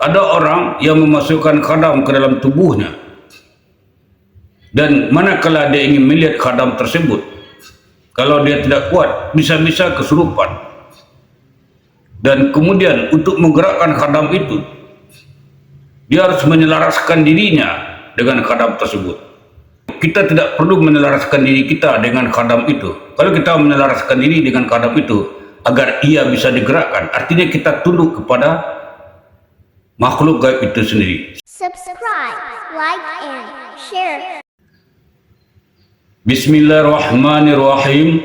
Ada orang yang memasukkan khadam ke dalam tubuhnya, dan manakala dia ingin melihat khadam tersebut, kalau dia tidak kuat, bisa-bisa kesurupan. Dan kemudian untuk menggerakkan khadam itu, dia harus menyelaraskan dirinya dengan khadam tersebut. Kita tidak perlu menyelaraskan diri kita dengan khadam itu. Kalau kita menyelaraskan diri dengan khadam itu agar ia bisa digerakkan, artinya kita tunduk kepada makhluk gaib itu sendiri. Subscribe, like, and share. Bismillahirrahmanirrahim.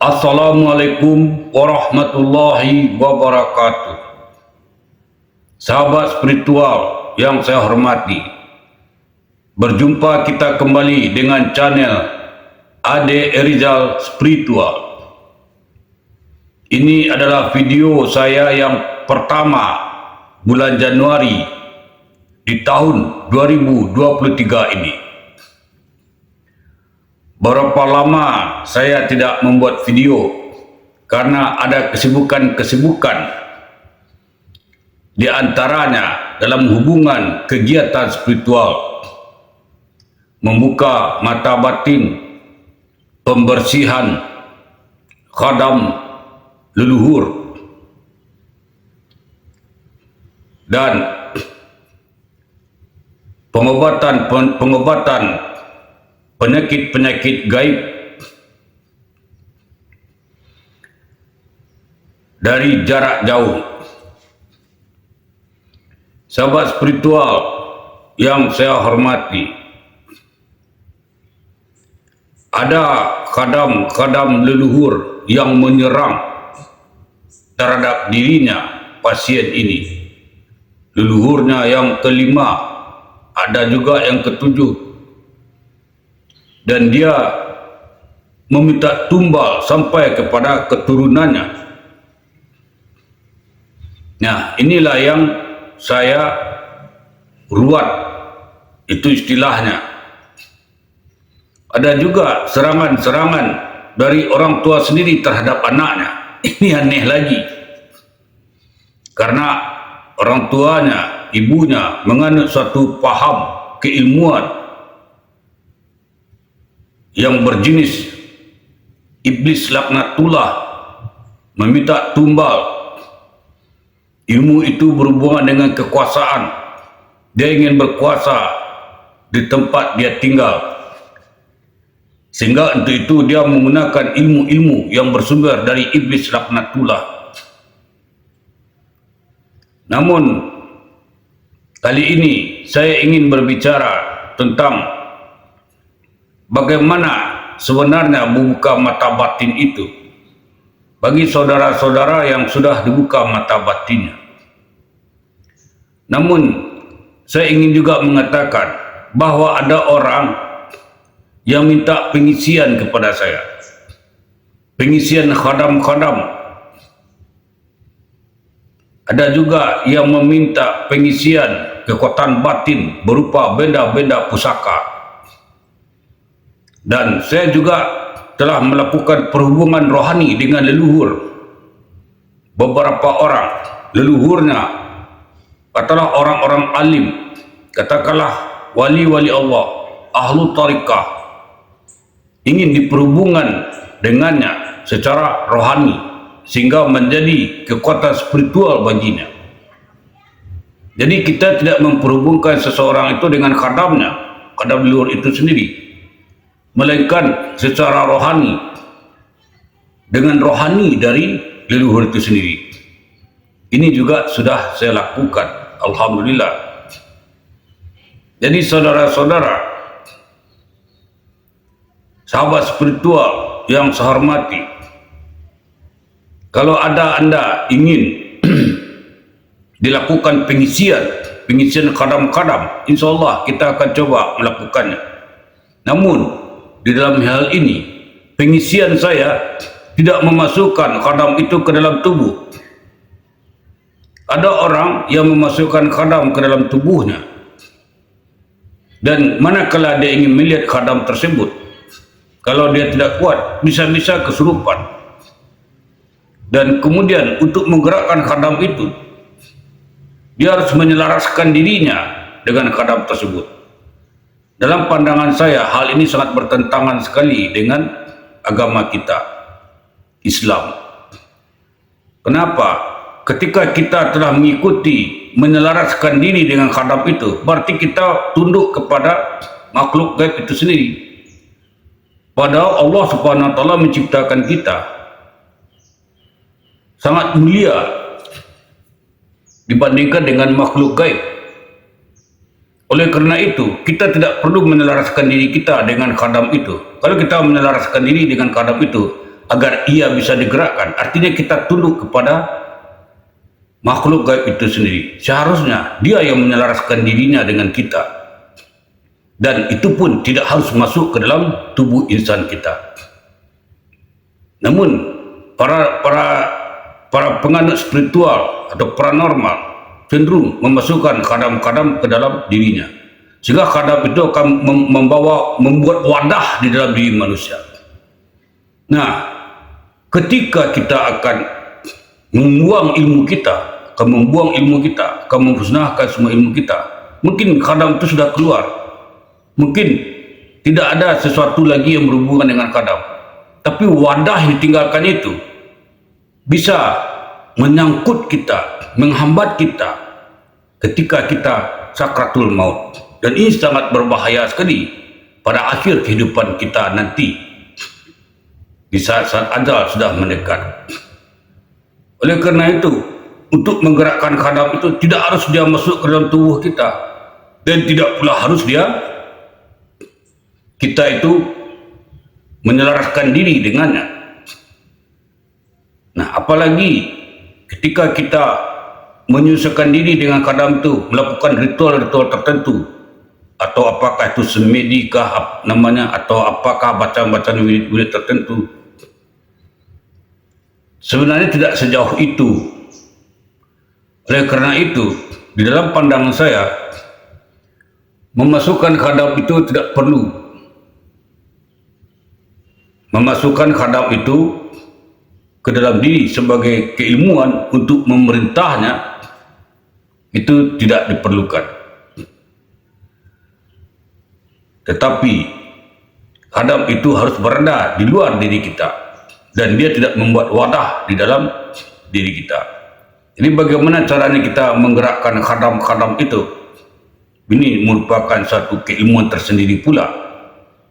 Assalamualaikum warahmatullahi wabarakatuh. Sahabat spiritual yang saya hormati, berjumpa kita kembali dengan channel Ade Erizal Spiritual. Ini adalah video saya yang pertama bulan Januari di tahun 2023 ini. Berapa lama saya tidak membuat video karena ada kesibukan-kesibukan, di antaranya dalam hubungan kegiatan spiritual, membuka mata batin, pembersihan khadam leluhur, dan pengobatan penyakit-penyakit gaib dari jarak jauh. Sahabat spiritual yang saya hormati, ada khadam leluhur yang menyerang terhadap dirinya pasien ini. Leluhurnya yang kelima, ada juga yang ketujuh, dan dia meminta tumbal sampai kepada keturunannya. Nah, inilah yang saya ruat, itu istilahnya. Ada juga serangan-serangan dari orang tua sendiri terhadap anaknya. Ini aneh lagi, karena orang tuanya, ibunya menganut suatu paham keilmuan yang berjenis iblis laknatullah, meminta tumbal. Ilmu itu berhubungan dengan kekuasaan. Dia ingin berkuasa di tempat dia tinggal, sehingga untuk itu dia menggunakan ilmu-ilmu yang bersumber dari iblis laknatullah. Namun kali ini saya ingin berbicara tentang bagaimana sebenarnya membuka mata batin itu bagi saudara-saudara yang sudah dibuka mata batinnya. Namun saya ingin juga mengatakan bahwa ada orang yang minta pengisian kepada saya, pengisian khadam-khadam. Ada juga yang meminta pengisian kekuatan batin berupa benda-benda pusaka. Dan saya juga telah melakukan perhubungan rohani dengan leluhur. Beberapa orang leluhurnya adalah orang-orang alim, katakanlah wali-wali Allah, ahlu tariqah, ingin diperhubungan dengannya secara rohani sehingga menjadi kekuatan spiritual baginya. Jadi kita tidak memperhubungkan seseorang itu dengan khadamnya, khadam leluhur itu sendiri, melainkan secara rohani, dengan rohani dari leluhur itu sendiri. Ini juga sudah saya lakukan, alhamdulillah. Jadi saudara-saudara, sahabat spiritual yang saya hormati, kalau ada Anda ingin dilakukan pengisian khadam-khadam, insya Allah kita akan coba melakukannya. Namun di dalam hal ini, pengisian saya tidak memasukkan khadam itu ke dalam tubuh. Ada orang yang memasukkan khadam ke dalam tubuhnya, dan manakala dia ingin melihat khadam tersebut, kalau dia tidak kuat, bisa-bisa kesurupan. Dan kemudian untuk menggerakkan khadam itu, dia harus menyelaraskan dirinya dengan khadam tersebut. Dalam pandangan saya, hal ini sangat bertentangan sekali dengan agama kita, Islam. Kenapa? Ketika kita telah mengikuti, menyelaraskan diri dengan khadam itu, berarti kita tunduk kepada makhluk gaib itu sendiri. Padahal Allah Subhanahu wa taala menciptakan kita sangat mulia dibandingkan dengan makhluk gaib. Oleh kerana itu, kita tidak perlu menyelaraskan diri kita dengan khadam itu. Kalau kita menyelaraskan diri dengan khadam itu agar ia bisa digerakkan, artinya kita tunduk kepada makhluk gaib itu sendiri. Seharusnya dia yang menyelaraskan dirinya dengan kita. Dan itu pun tidak harus masuk ke dalam tubuh insan kita. Namun, para penganut spiritual atau paranormal cenderung memasukkan khadam-khadam ke dalam dirinya, sehingga khadam itu akan membuat wadah di dalam diri manusia. Nah, ketika kita akan membuang ilmu kita, akan memusnahkan semua ilmu kita, mungkin khadam itu sudah keluar, mungkin tidak ada sesuatu lagi yang berhubungan dengan khadam, tapi wadah yang ditinggalkan itu bisa menyangkut kita, menghambat kita ketika kita sakratul maut. Dan ini sangat berbahaya sekali pada akhir kehidupan kita nanti, di saat-saat ajal sudah mendekat. Oleh kerana itu, untuk menggerakkan khadam itu tidak harus dia masuk ke dalam tubuh kita, dan tidak pula harus kita itu menyelaraskan diri dengannya. Nah, apalagi ketika kita menyusakan diri dengan khadam itu, melakukan ritual-ritual tertentu, atau apakah itu semedikah namanya, atau apakah bacaan-bacaan wirid-wirid tertentu, sebenarnya tidak sejauh itu. Oleh kerana itu, di dalam pandangan saya, memasukkan khadam itu tidak perlu. Memasukkan khadam itu ke dalam diri sebagai keilmuan untuk memerintahnya, itu tidak diperlukan. Tetapi khadam itu harus berada di luar diri kita, dan dia tidak membuat wadah di dalam diri kita. Ini bagaimana caranya kita menggerakkan khadam-khadam itu? Ini merupakan satu keilmuan tersendiri pula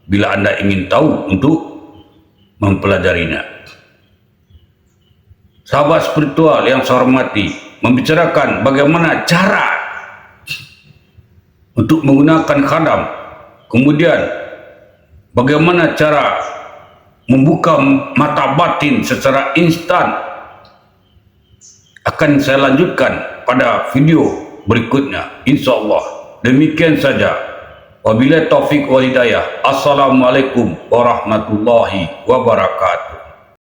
bila Anda ingin tahu untuk mempelajarinya. Sahabat spiritual yang saya hormati, membicarakan bagaimana cara untuk menggunakan khadam, kemudian bagaimana cara membuka mata batin secara instan, akan saya lanjutkan pada video berikutnya, insyaAllah. Demikian saja. Wabillahi taufiq wal hidayah. Assalamualaikum warahmatullahi wabarakatuh.